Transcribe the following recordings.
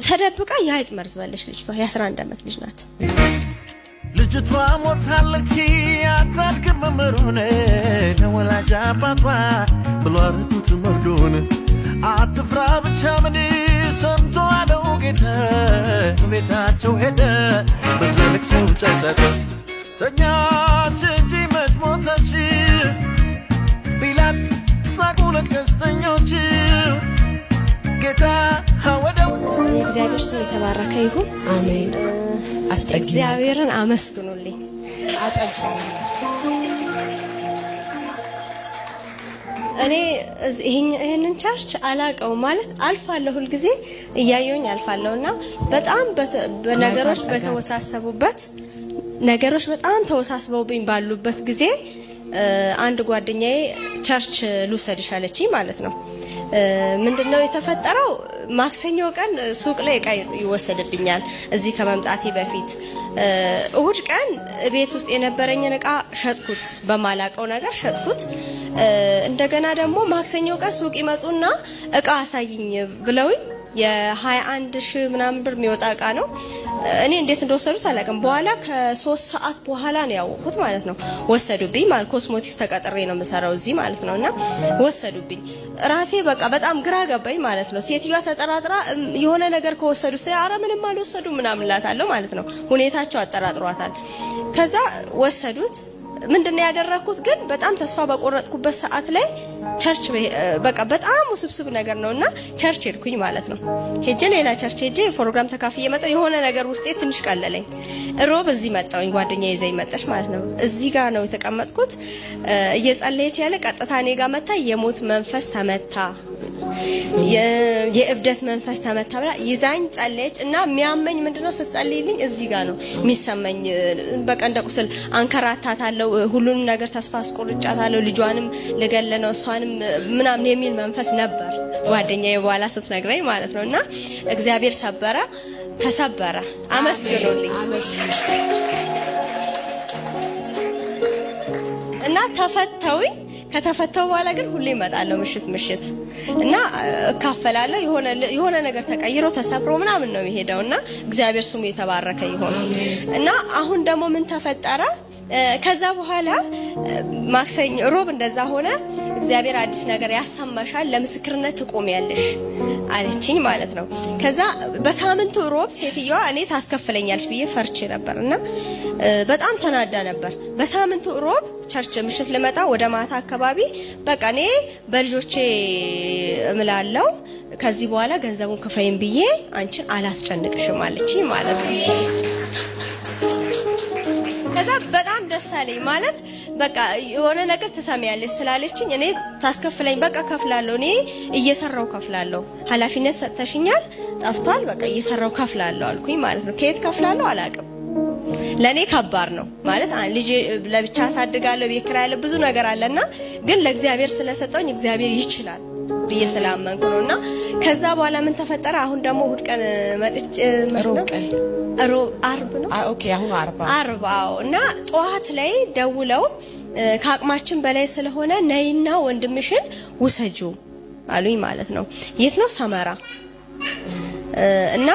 ተደብቃ የአይጥ መርዝ በለሽ ልጅቷ የ11 ዓመት ልጅ ናት። ልጅቷ ሞታለች አታድክም መምሩን ለወላጅ አባቷ ብሎ አርቱት መርዶን አትፍራ ብቻ ምን ሰምቶ አለው ጌታ ቤታቸው ሄደ በዘልቅ ሰው ጨጨቀ ተኛች እንጂ ሞተች ቢላት ሳቁ ለቀስተኞች ጌታ ወደው እግዚአብሔር ስም የተባረከ ይሁን። አሜን። እግዚአብሔርን አመስግኑልኝ። እኔ ይሄንን ቸርች አላቀው ማለት አልፋለሁ ሁሉ ጊዜ እያየሁኝ አልፋለሁና በጣም በነገሮች በተወሳሰቡበት ነገሮች በጣም ተወሳስበውብኝ ባሉበት ጊዜ አንድ ጓደኛዬ ቸርች ልውሰድሽ አለችኝ ማለት ነው። ምንድነው የተፈጠረው? ማክሰኞ ቀን ሱቅ ላይ እቃ ይወሰድብኛል እዚህ ከመምጣቴ በፊት። እሁድ ቀን ቤት ውስጥ የነበረኝን እቃ ሸጥኩት፣ በማላቀው ነገር ሸጥኩት። እንደገና ደግሞ ማክሰኞ ቀን ሱቅ ይመጡና እቃ አሳይኝ ብለውኝ የ21,000 ምናምን ብር የሚወጣ እቃ ነው። እኔ እንዴት እንደወሰዱት አላውቅም። በኋላ ከ3 ሰዓት በኋላ ነው ያወቅኩት ማለት ነው። ወሰዱብኝ ማለት ኮስሞቲክስ ተቀጥሬ ነው የምሰራው እዚህ ማለት ነውና ወሰዱብኝ። ራሴ በቃ በጣም ግራ ገባኝ ማለት ነው። ሴትዮዋ ተጠራጥራ የሆነ ነገር ከወሰዱት አረ ምንም አልወሰዱም ምናምን እላታለሁ ማለት ነው። ሁኔታቸው አጠራጥሯታል። ከዛ ወሰዱት። ምንድነው ያደረኩት ግን በጣም ተስፋ በቆረጥኩበት ሰዓት ላይ ቸርች በቃ በጣም ውስብስብ ነገር ነውና ቸርች ሄድኩኝ ማለት ነው። ሄጄ ሌላ ቸርች ሄጄ ፕሮግራም ተካፍዬ መጣሁ። የሆነ ነገር ውስጤ ትንሽ ቀለለኝ። ሮብ እዚህ መጣሁኝ፣ ጓደኛዬ ይዘኝ መጣች ማለት ነው። እዚህ ጋር ነው የተቀመጥኩት። እየጸለየች ያለ ቀጥታ እኔ ጋር መታ የሞት መንፈስ ተመታ፣ የእብደት መንፈስ ተመታ ብላ ይዛኝ ጸለየች። እና የሚያመኝ ምንድነው ስትጸልይልኝ እዚህ ጋር ነው የሚሰማኝ። በቃ እንደ ቁስል አንከራታታለሁ፣ ሁሉንም ነገር ተስፋ አስቆርጫታለሁ፣ ልጇንም ልገለ ነው እሷንም ምናምን የሚል መንፈስ ነበር ጓደኛዬ በኋላ ስትነግረኝ ማለት ነውና እግዚአብሔር ሰበረ፣ ተሰበረ። አመስግኑልኝ። እና ተፈተውኝ። ከተፈተው በኋላ ግን ሁሌ እመጣለሁ ምሽት እና እካፈላለሁ። የሆነ ነገር ተቀይሮ ተሰብሮ ምናምን ነው የሚሄደውና እግዚአብሔር ስሙ የተባረከ ይሁን። እና አሁን ደግሞ ምን ተፈጠረ? ከዛ በኋላ ማክሰኞ ሮብ እንደዛ ሆነ። እግዚአብሔር አዲስ ነገር ያሰማሻል፣ ለምስክርነት ትቆሚያለሽ አለችኝ ማለት ነው። ከዛ በሳምንቱ ሮብ ሴትዮዋ እኔ ታስከፍለኛለች ብዬ ፈርቼ ነበርና በጣም ተናዳ ነበር። በሳምንቱ ሮብ ቸርች ምሽት ልመጣ ወደ ማታ አካባቢ በቃ እኔ በልጆቼ እምላለው ከዚህ በኋላ ገንዘቡን ክፈይም ብዬ አንቺን አላስጨንቅሽም አለችኝ ማለት ነው። ከዛ በጣም ደስ አለኝ ማለት በቃ የሆነ ነገር ትሰሚያለሽ ስላለችኝ እኔ ታስከፍለኝ በቃ ከፍላለሁ፣ እኔ እየሰራው ከፍላለሁ፣ ኃላፊነት ሰጥተሽኛል፣ ጠፍቷል፣ በቃ እየሰራው ከፍላለሁ አልኩኝ ማለት ነው። ከየት ከፍላለሁ አላውቅም። ለኔ ከባድ ነው ማለት ልጅ ለብቻ አሳድጋለሁ፣ ቤት ኪራይ አለ፣ ብዙ ነገር አለና ግን ለእግዚአብሔር ስለሰጠኝ እግዚአብሔር ይችላል ብዬ ስላመንኩ ነውና ከዛ በኋላ ምን ተፈጠረ? አሁን ደግሞ እሁድ ቀን መጥቼ አርብ ነው። ኦኬ አሁን አርባው እና ጠዋት ላይ ደውለው ከአቅማችን በላይ ስለሆነ ነይና ወንድምሽን ውሰጁ አሉኝ ማለት ነው። የት ነው? ሰመራ። እና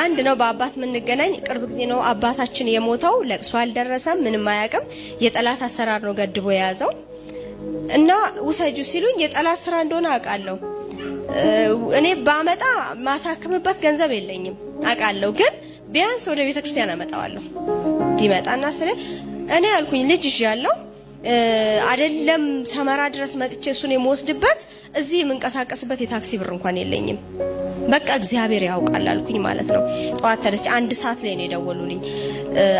አንድ ነው በአባት የምንገናኝ ቅርብ ጊዜ ነው አባታችን የሞተው። ለቅሶ አልደረሰም፣ ምንም አያውቅም። የጠላት አሰራር ነው ገድቦ የያዘው። እና ውሰጁ ሲሉኝ የጠላት ስራ እንደሆነ አውቃለሁ። እኔ ባመጣ ማሳክምበት ገንዘብ የለኝም አውቃለሁ፣ ግን ቢያንስ ወደ ቤተ ክርስቲያን አመጣዋለሁ ቢመጣና ስለ እኔ አልኩኝ ልጅ ይዣለሁ አይደለም ሰመራ ድረስ መጥቼ እሱን የምወስድበት እዚህ የምንቀሳቀስበት የታክሲ ብር እንኳን የለኝም። በቃ እግዚአብሔር ያውቃል አልኩኝ ማለት ነው። ጠዋት ተነስቼ 1 ሰዓት ላይ ነው የደወሉልኝ።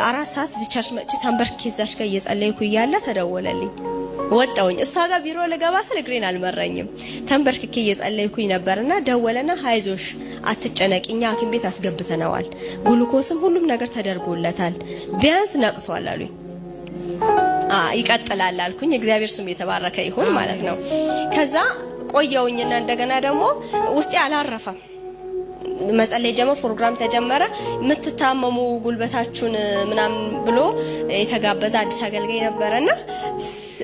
4 ሰዓት እዚህ ቸርች መጥቼ ተንበርኬ እዛች ጋር እየጸለይኩ እያለ ተደወለልኝ። ወጣሁኝ። እሷ ጋር ቢሮ ልገባ ስል እግሬን አልመረኝም። ተንበርክኬ እየጸለይኩኝ ነበርና ደወለና ሃይዞሽ አትጨነቂኛ ሐኪም ቤት አስገብተነዋል፣ ግሉኮስም ሁሉም ነገር ተደርጎለታል፣ ቢያንስ ነቅቷል አሉኝ። ይቀጥላል አልኩኝ። እግዚአብሔር ስሙ የተባረከ ይሁን ማለት ነው። ከዛ ቆየውኝና እንደገና ደግሞ ውስጤ አላረፈም። መጸለይ ጀመረ፣ ፕሮግራም ተጀመረ። የምትታመሙ ጉልበታችሁን ምናምን ብሎ የተጋበዘ አዲስ አገልጋይ ነበርና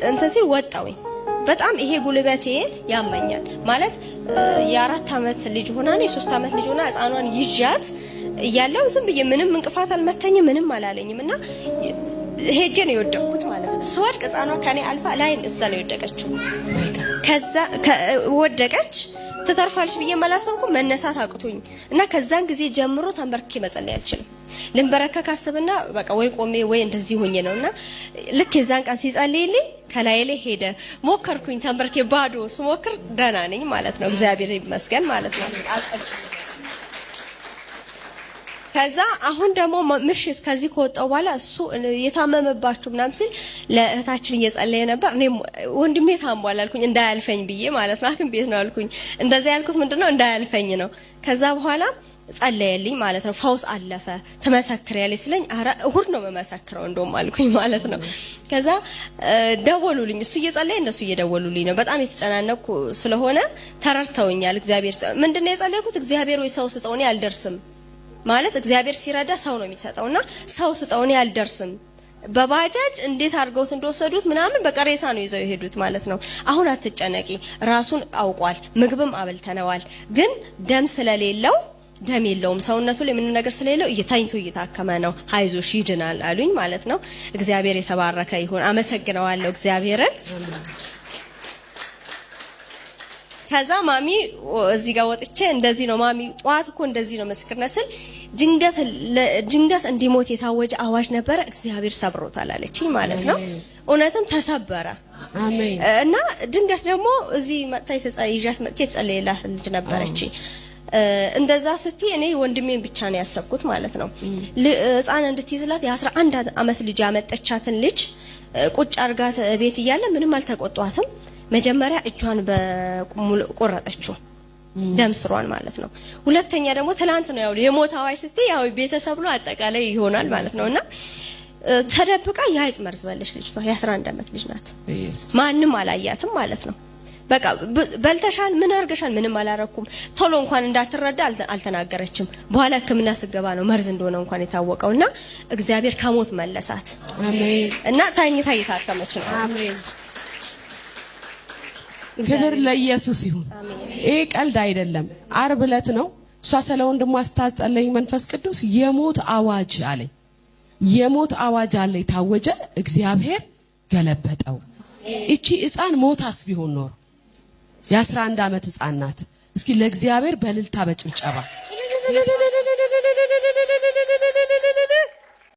እንትን ሲል ወጣውኝ በጣም ይሄ ጉልበቴ ያመኛል ማለት የ4 አመት ልጅ ሆና ነው የ3 አመት ልጅ ሆና ህፃኗን ይዣት እያለው ዝም ብዬ ምንም እንቅፋት አልመተኝም ምንም አላለኝም እና ሄጄ ነው የወደቅኩት ማለት ነው። ስወድቅ ህፃኗ ከኔ አልፋ ላይ እዛ ነው የወደቀችው። ከዛ ወደቀች ተተርፋለች ብዬ መላሰንኩ መነሳት አቅቶኝ እና ከዛን ጊዜ ጀምሮ ተንበርክኬ መጸለይ አልችልም። ልንበረከክ አስብና በቃ ወይ ቆሜ ወይ እንደዚህ ሆኜ ነውና ልክ የዛን ቀን ሲጸልይልኝ ከላይ ላይ ሄደ። ሞከርኩኝ ተንበርክኬ ባዶ ስሞክር ደህና ነኝ ማለት ነው። እግዚአብሔር ይመስገን ማለት ነው። ከዛ አሁን ደግሞ ምሽት ከዚህ ከወጣው በኋላ እሱ የታመመባችሁ ምናምን ሲል ለእህታችን እየጸለየ ነበር። እኔ ወንድሜ ታሟል አልኩኝ እንዳያልፈኝ ብዬ ማለት ነው። አክም ቤት ነው አልኩኝ። እንደዛ ያልኩት ምንድነው እንዳያልፈኝ ነው። ከዛ በኋላ ጸለየልኝ ማለት ነው። ፈውስ አለፈ ትመሰክሪያለሽ ስለኝ አረ እሁድ ነው መመሰክረው እንደውም አልኩኝ ማለት ነው። ከዛ ደወሉልኝ። እሱ እየጸለየ እነሱ እየደወሉልኝ ነው። በጣም የተጨናነኩ ስለሆነ ተረድተውኛል። እግዚአብሔር ምንድነው የጸለይኩት? እግዚአብሔር ወይ ሰው ስጠው እኔ አልደርስም ማለት እግዚአብሔር ሲረዳ ሰው ነው የሚሰጠውና ሰው ስጠው እኔ አልደርስም። በባጃጅ እንዴት አድርገውት እንደወሰዱት ምናምን በቀሬሳ ነው ይዘው የሄዱት ማለት ነው። አሁን አትጨነቂ ራሱን አውቋል፣ ምግብም አበልተነዋል። ግን ደም ስለሌለው ደም የለውም ሰውነቱ ላይ ምን ነገር ስለሌለው እየታኝቶ እየታከመ ነው። አይዞሽ ይድናል አሉኝ ማለት ነው። እግዚአብሔር የተባረከ ይሁን። አመሰግነዋለሁ እግዚአብሔርን። ከዛ ማሚ እዚህ ጋር ወጥቼ እንደዚህ ነው ማሚ ጧት እኮ እንደዚህ ነው መስክርነት ስል ድንገት እንዲሞት የታወጀ አዋጅ ነበረ እግዚአብሔር ሰብሮታል አለችኝ ማለት ነው። እውነትም ተሰበረ። አሜን። እና ድንገት ደግሞ እዚህ መጣ ይዣት መጥቼ የተጸለየላት ልጅ ነበረች። እንደዛ ስትይ እኔ ወንድሜን ብቻ ነው ያሰብኩት ማለት ነው። ህፃን እንድትይዝላት የ11 አመት ልጅ ያመጣቻትን ልጅ ቁጭ አርጋት ቤት እያለ ምንም አልተቆጧትም። መጀመሪያ እጇን በቆረጠችው ደም ስሯን ማለት ነው። ሁለተኛ ደግሞ ትላንት ነው ያው የሞት አዋጅ ስትይ ያው ቤተሰብ ነው አጠቃላይ ይሆናል ማለት ነውና ተደብቃ የአይጥ መርዝ በለሽ ልጅቷ የ11 አመት ልጅ ናት። ማንም አላያትም ማለት ነው። በቃ በልተሻል ምን አርገሻል? ምንም አላረኩም። ቶሎ እንኳን እንዳትረዳ አልተናገረችም። በኋላ ህክምና ስገባ ነው መርዝ እንደሆነ እንኳን የታወቀውና እግዚአብሔር ከሞት መለሳት። አሜን። እና ታኝታ እየታከመች ነው። አሜን። ክብር ለኢየሱስ ይሁን። ይሄ ቀልድ አይደለም። ዓርብ ዕለት ነው እሷ ስለ ወንድሟ ስታጸለይ መንፈስ ቅዱስ የሞት አዋጅ አለኝ። የሞት አዋጅ አለ የታወጀ እግዚአብሔር ገለበጠው። እቺ ህፃን ሞታስ ቢሆን ኖር የ11 አመት ህፃን ናት። እስኪ ለእግዚአብሔር በእልልታ በጭብጨባ